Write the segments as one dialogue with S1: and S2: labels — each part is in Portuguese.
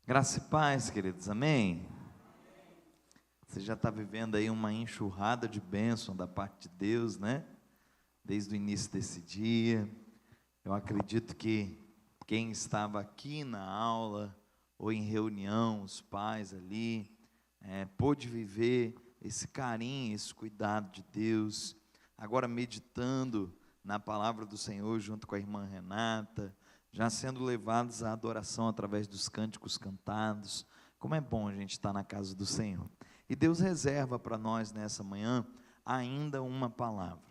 S1: Graça e paz, queridos, amém? Você já está vivendo aí uma enxurrada de bênção da parte de Deus, né? Desde o início desse dia. Eu acredito que quem estava aqui na aula, ou em reunião, os pais ali, pôde viver esse carinho, esse cuidado de Deus. Agora meditando na palavra do Senhor junto com a irmã Renata, já sendo levados à adoração através dos cânticos cantados. Como é bom a gente estar na casa do Senhor. E Deus reserva para nós nessa manhã ainda uma palavra.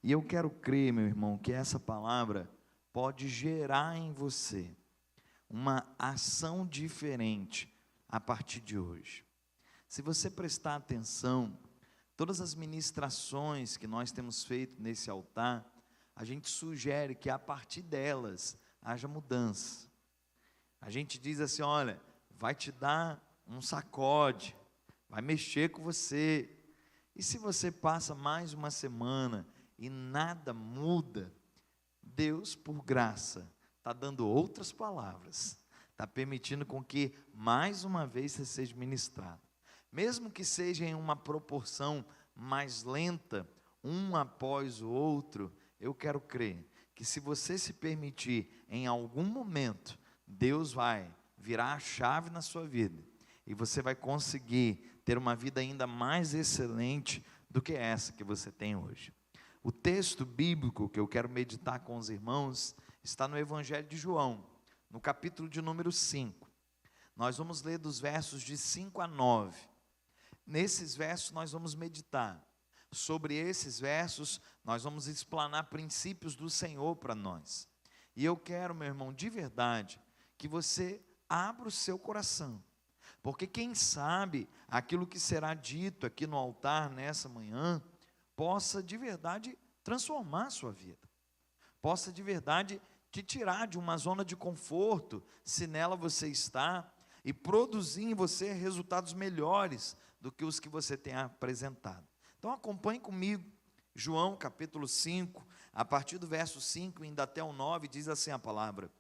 S1: E eu quero crer, meu irmão, que essa palavra pode gerar em você uma ação diferente a partir de hoje. Se você prestar atenção, todas as ministrações que nós temos feito nesse altar, a gente sugere que a partir delas haja mudança. A gente diz assim, olha, vai te dar um sacode, vai mexer com você. E se você passa mais uma semana e nada muda, Deus, por graça, está dando outras palavras, está permitindo com que mais uma vez você seja ministrado. Mesmo que seja em uma proporção mais lenta, um após o outro, eu quero crer que se você se permitir, em algum momento, Deus vai virar a chave na sua vida, e você vai conseguir ter uma vida ainda mais excelente do que essa que você tem hoje. O texto bíblico que eu quero meditar com os irmãos está no Evangelho de João, no capítulo de número 5. Nós vamos ler dos versos de 5 a 9. Nesses versos nós vamos meditar. Sobre esses versos nós vamos explanar princípios do Senhor para nós. E eu quero, meu irmão, de verdade, que você abra o seu coração. Porque quem sabe aquilo que será dito aqui no altar nessa manhã possa de verdade transformar a sua vida, possa de verdade te tirar de uma zona de conforto, se nela você está, e produzir em você resultados melhores do que os que você tem apresentado. Então acompanhe comigo, João capítulo 5, a partir do verso 5, indo até o 9, diz assim a palavra: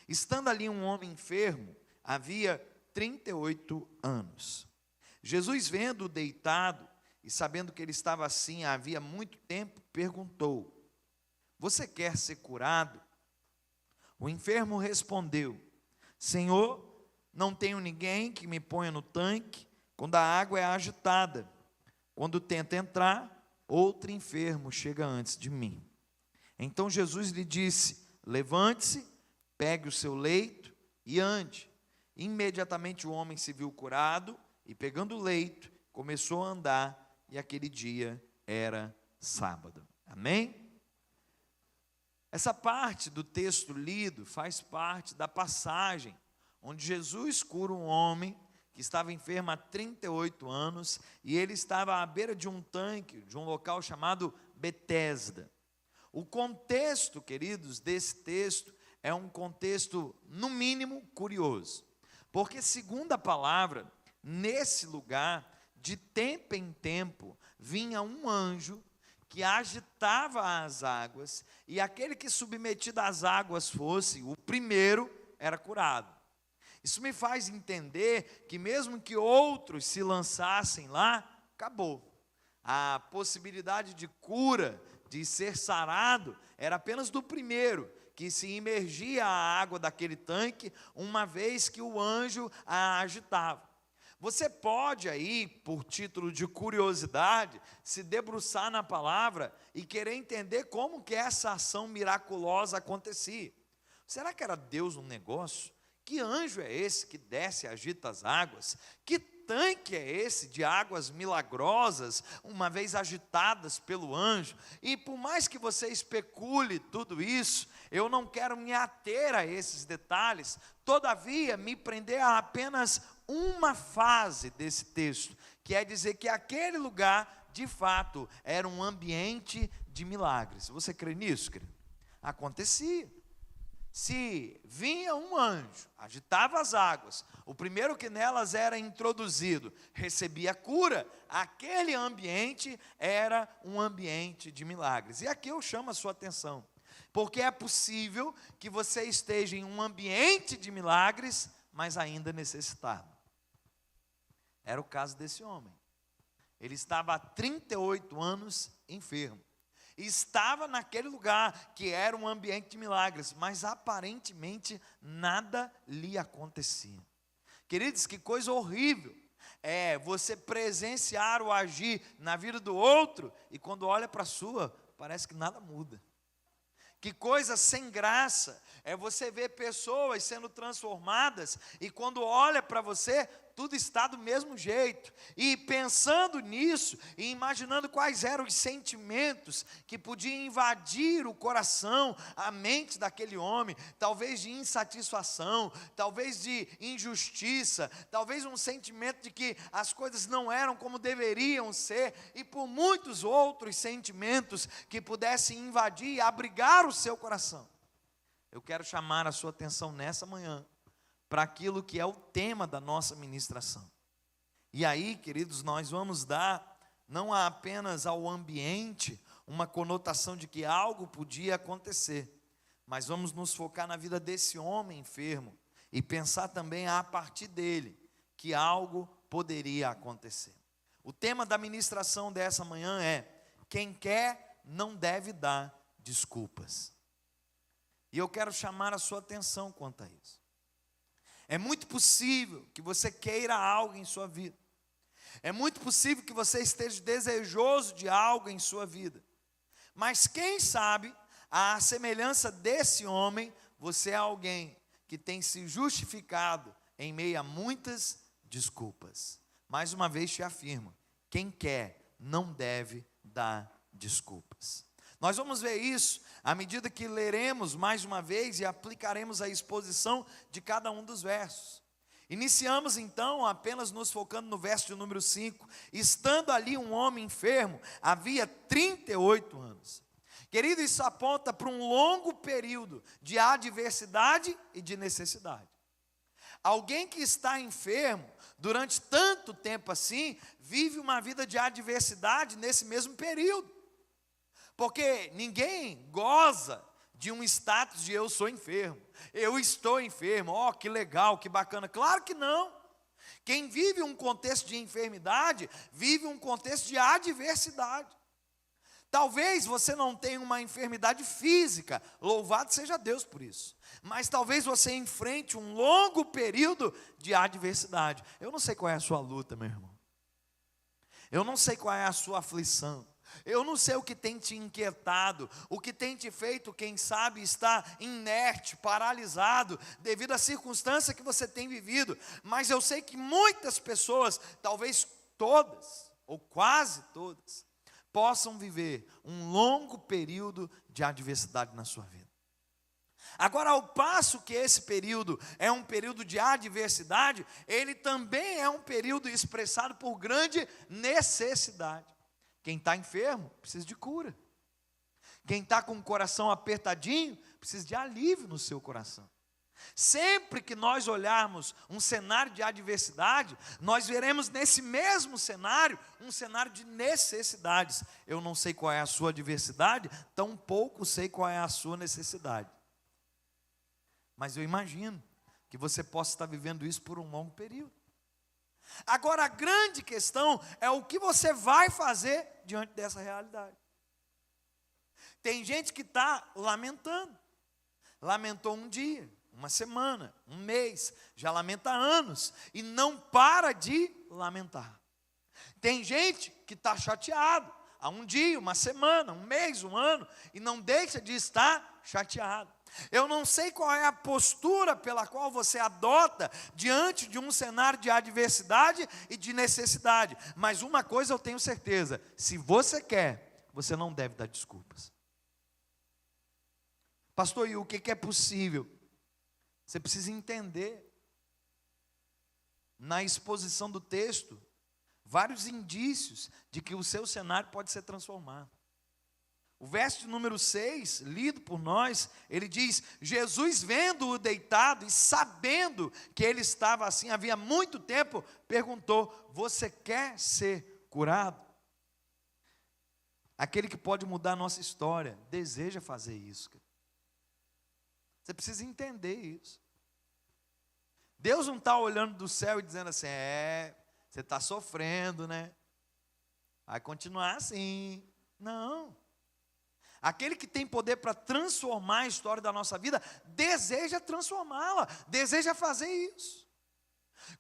S1: estando ali um homem enfermo, havia 38 anos. Jesus, vendo-o deitado, e sabendo que ele estava assim havia muito tempo, perguntou: você quer ser curado? O enfermo respondeu: Senhor, não tenho ninguém que me ponha no tanque quando a água é agitada. Quando tenta entrar, outro enfermo chega antes de mim. Então Jesus lhe disse: levante-se, pegue o seu leito e ande. Imediatamente o homem se viu curado e, pegando o leito, começou a andar. E aquele dia era sábado. Amém? Essa parte do texto lido faz parte da passagem onde Jesus cura um homem que estava enfermo há 38 anos e ele estava à beira de um tanque, de um local chamado Betesda. O contexto, queridos, desse texto é um contexto, no mínimo, curioso. Porque, segundo a palavra, nesse lugar, de tempo em tempo, vinha um anjo que agitava as águas, e aquele que submetido às águas fosse o primeiro, era curado. Isso me faz entender que mesmo que outros se lançassem lá, acabou. A possibilidade de cura, de ser sarado, era apenas do primeiro, que se imergia a água daquele tanque, uma vez que o anjo a agitava. Você pode aí, por título de curiosidade, se debruçar na palavra e querer entender como que essa ação miraculosa acontecia. Será que era Deus um negócio? Que anjo é esse que desce e agita as águas? Que tanque é esse de águas milagrosas, uma vez agitadas pelo anjo? E por mais que você especule tudo isso, eu não quero me ater a esses detalhes, todavia me prender a apenas uma fase desse texto, que é dizer que aquele lugar, de fato, era um ambiente de milagres. Você crê nisso, querido? Acontecia. Se vinha um anjo, agitava as águas, o primeiro que nelas era introduzido, recebia cura, aquele ambiente era um ambiente de milagres. E aqui eu chamo a sua atenção, porque é possível que você esteja em um ambiente de milagres, mas ainda necessitado. Era o caso desse homem. Ele estava há 38 anos enfermo. Estava naquele lugar que era um ambiente de milagres, mas aparentemente nada lhe acontecia. Queridos, que coisa horrível é você presenciar o agir na vida do outro e quando olha para a sua, parece que nada muda. Que coisa sem graça é você ver pessoas sendo transformadas e quando olha para você, tudo está do mesmo jeito. E pensando nisso e imaginando quais eram os sentimentos que podiam invadir o coração, a mente daquele homem, talvez de insatisfação, talvez de injustiça, talvez um sentimento de que as coisas não eram como deveriam ser e por muitos outros sentimentos que pudessem invadir e abrigar o seu coração. Eu quero chamar a sua atenção nessa manhã para aquilo que é o tema da nossa ministração. E aí, queridos, nós vamos dar não apenas ao ambiente uma conotação de que algo podia acontecer, mas vamos nos focar na vida desse homem enfermo e pensar também a partir dele que algo poderia acontecer. O tema da ministração dessa manhã é: quem quer não deve dar desculpas. E eu quero chamar a sua atenção quanto a isso. É muito possível que você queira algo em sua vida. É muito possível que você esteja desejoso de algo em sua vida. Mas quem sabe, à semelhança desse homem, você é alguém que tem se justificado em meio a muitas desculpas. Mais uma vez te afirmo, quem quer não deve dar desculpas. Nós vamos ver isso à medida que leremos mais uma vez e aplicaremos a exposição de cada um dos versos. Iniciamos então apenas nos focando no verso de número 5. Estando ali um homem enfermo, havia 38 anos. Querido, isso aponta para um longo período de adversidade e de necessidade. Alguém que está enfermo durante tanto tempo assim, vive uma vida de adversidade nesse mesmo período. Porque ninguém goza de um status de eu sou enfermo, eu estou enfermo, que legal, que bacana. Claro que não. Quem vive um contexto de enfermidade, vive um contexto de adversidade. Talvez você não tenha uma enfermidade física, louvado seja Deus por isso. Mas talvez você enfrente um longo período de adversidade. Eu não sei qual é a sua luta, meu irmão. Eu não sei qual é a sua aflição. Eu não sei o que tem te inquietado, o que tem te feito, quem sabe, estar inerte, paralisado, devido à circunstância que você tem vivido. Mas eu sei que muitas pessoas, talvez todas, ou quase todas, possam viver um longo período de adversidade na sua vida. Agora, ao passo que esse período é um período de adversidade, ele também é um período expressado por grande necessidade. Quem está enfermo, precisa de cura. Quem está com o coração apertadinho, precisa de alívio no seu coração. Sempre que nós olharmos um cenário de adversidade, nós veremos nesse mesmo cenário, um cenário de necessidades. Eu não sei qual é a sua adversidade, tampouco sei qual é a sua necessidade. Mas eu imagino que você possa estar vivendo isso por um longo período. Agora, a grande questão é o que você vai fazer diante dessa realidade. Tem gente que está lamentando. Lamentou um dia, uma semana, um mês, já lamenta há anos e não para de lamentar. Tem gente que está chateado há um dia, uma semana, um mês, um ano e não deixa de estar chateado. Eu não sei qual é a postura pela qual você adota diante de um cenário de adversidade e de necessidade, mas uma coisa eu tenho certeza: se você quer, você não deve dar desculpas. Pastor, e o que é possível? Você precisa entender, na exposição do texto, vários indícios de que o seu cenário pode ser transformado. O verso de número 6, lido por nós, ele diz: Jesus vendo-o deitado e sabendo que ele estava assim havia muito tempo, perguntou: você quer ser curado? Aquele que pode mudar a nossa história, deseja fazer isso. Você precisa entender isso. Deus não está olhando do céu e dizendo assim, você está sofrendo, né? Vai continuar assim. Não. Aquele que tem poder para transformar a história da nossa vida, deseja transformá-la, deseja fazer isso.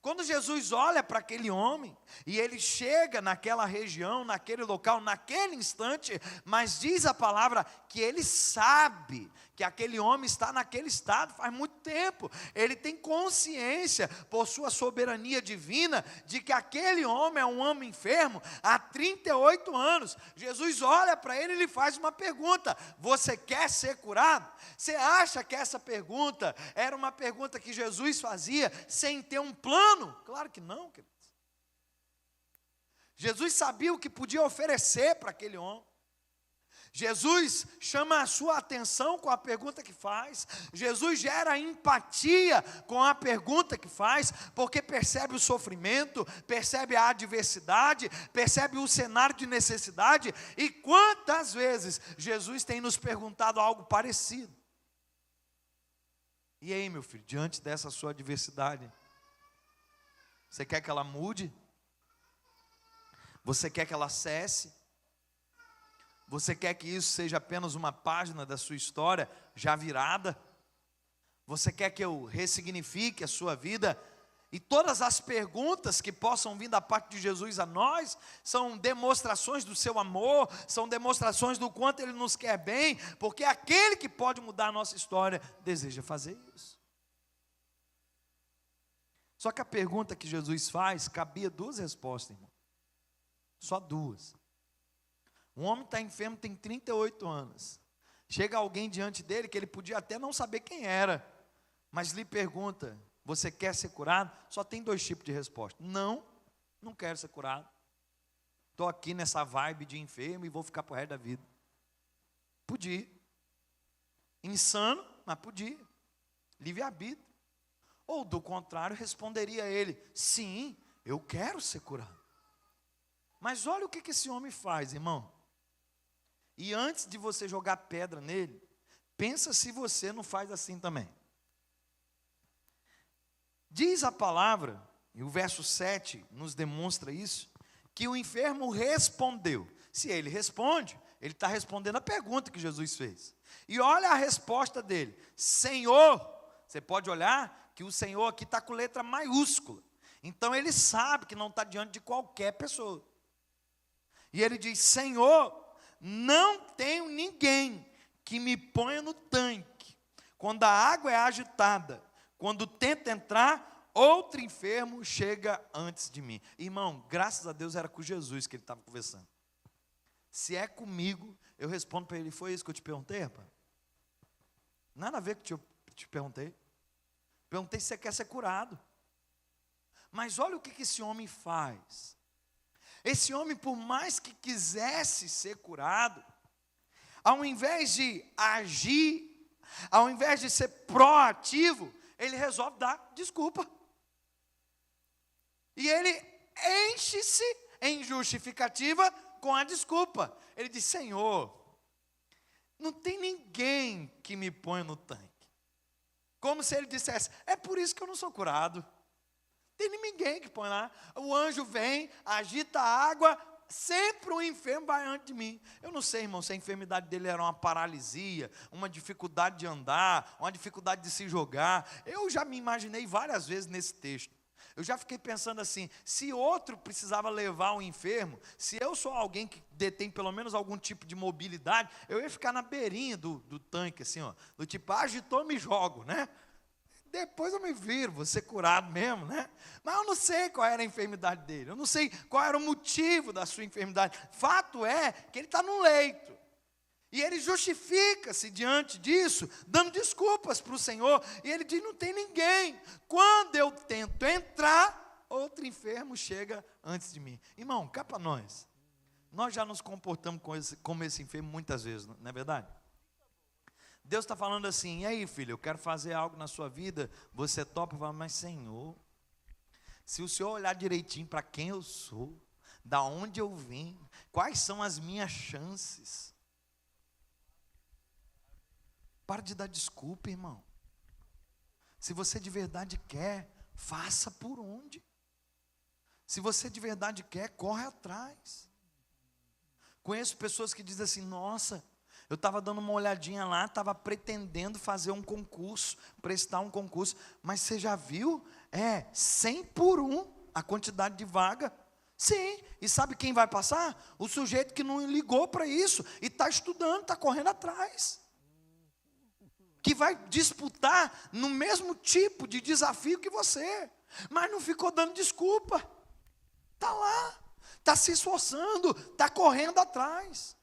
S1: Quando Jesus olha para aquele homem, e ele chega naquela região, naquele local, naquele instante, mas diz a palavra que ele sabe que aquele homem está naquele estado faz muito tempo. Ele tem consciência, por sua soberania divina, de que aquele homem é um homem enfermo há 38 anos. Jesus olha para ele e lhe faz uma pergunta: você quer ser curado? Você acha que essa pergunta era uma pergunta que Jesus fazia sem ter um plano? Claro que não, queridos. Jesus sabia o que podia oferecer para aquele homem. Jesus chama a sua atenção com a pergunta que faz. Jesus gera empatia com a pergunta que faz, porque percebe o sofrimento, percebe a adversidade, percebe o cenário de necessidade. E quantas vezes Jesus tem nos perguntado algo parecido? E aí, meu filho, diante dessa sua adversidade, você quer que ela mude? Você quer que ela cesse? Você quer que isso seja apenas uma página da sua história já virada? Você quer que eu ressignifique a sua vida? E todas as perguntas que possam vir da parte de Jesus a nós são demonstrações do seu amor, são demonstrações do quanto Ele nos quer bem, porque aquele que pode mudar a nossa história deseja fazer isso. Só que a pergunta que Jesus faz, cabia duas respostas, irmão. Só duas. Um homem está enfermo, tem 38 anos. Chega alguém diante dele que ele podia até não saber quem era, mas lhe pergunta: você quer ser curado? Só tem dois tipos de resposta: não, não quero ser curado. Estou aqui nessa vibe de enfermo e vou ficar para o resto da vida. Podia. Insano, mas podia. Livre-arbítrio. Ou do contrário, responderia ele: sim, eu quero ser curado. Mas olha o que esse homem faz, irmão. E antes de você jogar pedra nele, pensa se você não faz assim também. Diz a palavra, e o verso 7 nos demonstra isso, que o enfermo respondeu. Se ele responde, ele está respondendo a pergunta que Jesus fez. E olha a resposta dele: Senhor. Você pode olhar que o Senhor aqui está com letra maiúscula. Então ele sabe que não está diante de qualquer pessoa. E ele diz: Senhor, não tenho ninguém que me ponha no tanque quando a água é agitada. Quando tenta entrar, outro enfermo chega antes de mim. Irmão, graças a Deus era com Jesus que ele estava conversando. Se é comigo, eu respondo para ele: foi isso que eu te perguntei, rapaz? Nada a ver com o que eu te perguntei. Perguntei se você quer ser curado. Mas olha o que esse homem faz. Esse homem, por mais que quisesse ser curado, ao invés de agir, ao invés de ser proativo, ele resolve dar desculpa. E ele enche-se em justificativa com a desculpa. Ele diz: Senhor, não tem ninguém que me ponha no tanque. Como se ele dissesse: é por isso que eu não sou curado. Tem ninguém que põe lá. O anjo vem, agita a água, sempre o enfermo vai antes de mim. Eu não sei, irmão, se a enfermidade dele era uma paralisia, uma dificuldade de andar, uma dificuldade de se jogar. Eu já me imaginei várias vezes nesse texto. Eu já fiquei pensando assim: se outro precisava levar um enfermo, se eu sou alguém que detém pelo menos algum tipo de mobilidade, eu ia ficar na beirinha do tanque, assim, ó, do tipo, agitou, me jogo, né? Depois eu me viro, vou ser curado mesmo, né? Mas eu não sei qual era a enfermidade dele, eu não sei qual era o motivo da sua enfermidade. Fato é que ele está no leito. E ele justifica-se diante disso, dando desculpas para o Senhor. E ele diz: não tem ninguém. Quando eu tento entrar, outro enfermo chega antes de mim. Irmão, cá para nós. Nós já nos comportamos como esse enfermo muitas vezes, não é verdade? Deus está falando assim: e aí, filho, eu quero fazer algo na sua vida. Você topa? Fala: mas Senhor, se o Senhor olhar direitinho para quem eu sou, da onde eu vim, quais são as minhas chances? Para de dar desculpa, irmão. Se você de verdade quer, Faça por onde. Se você de verdade quer, corre atrás. Conheço pessoas que dizem assim: nossa, eu estava dando uma olhadinha lá, estava pretendendo fazer um concurso, prestar um concurso, mas você já viu? 100 por 1 a quantidade de vaga. Sim, e sabe quem vai passar? O sujeito que não ligou para isso, e está estudando, está correndo atrás. Que vai disputar no mesmo tipo de desafio que você, mas não ficou dando desculpa. Está lá, está se esforçando, está correndo atrás.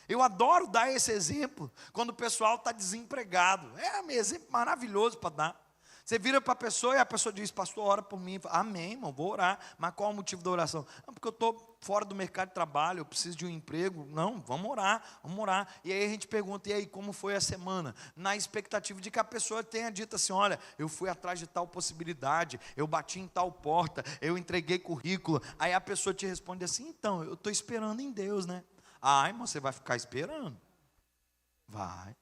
S1: Eu adoro dar esse exemplo quando o pessoal está desempregado. É um exemplo maravilhoso para dar. Você vira para a pessoa e a pessoa diz: pastor, ora por mim. Amém, irmão, vou orar. Mas qual é o motivo da oração? Não, porque eu estou fora do mercado de trabalho, eu preciso de um emprego. Não, vamos orar, vamos orar. E aí a gente pergunta: e aí, como foi a semana? Na expectativa de que a pessoa tenha dito assim: olha, eu fui atrás de tal possibilidade, eu bati em tal porta, eu entreguei currículo. Aí a pessoa te responde assim: então, eu estou esperando em Deus, né? Ah, irmão, você vai ficar esperando? Vai.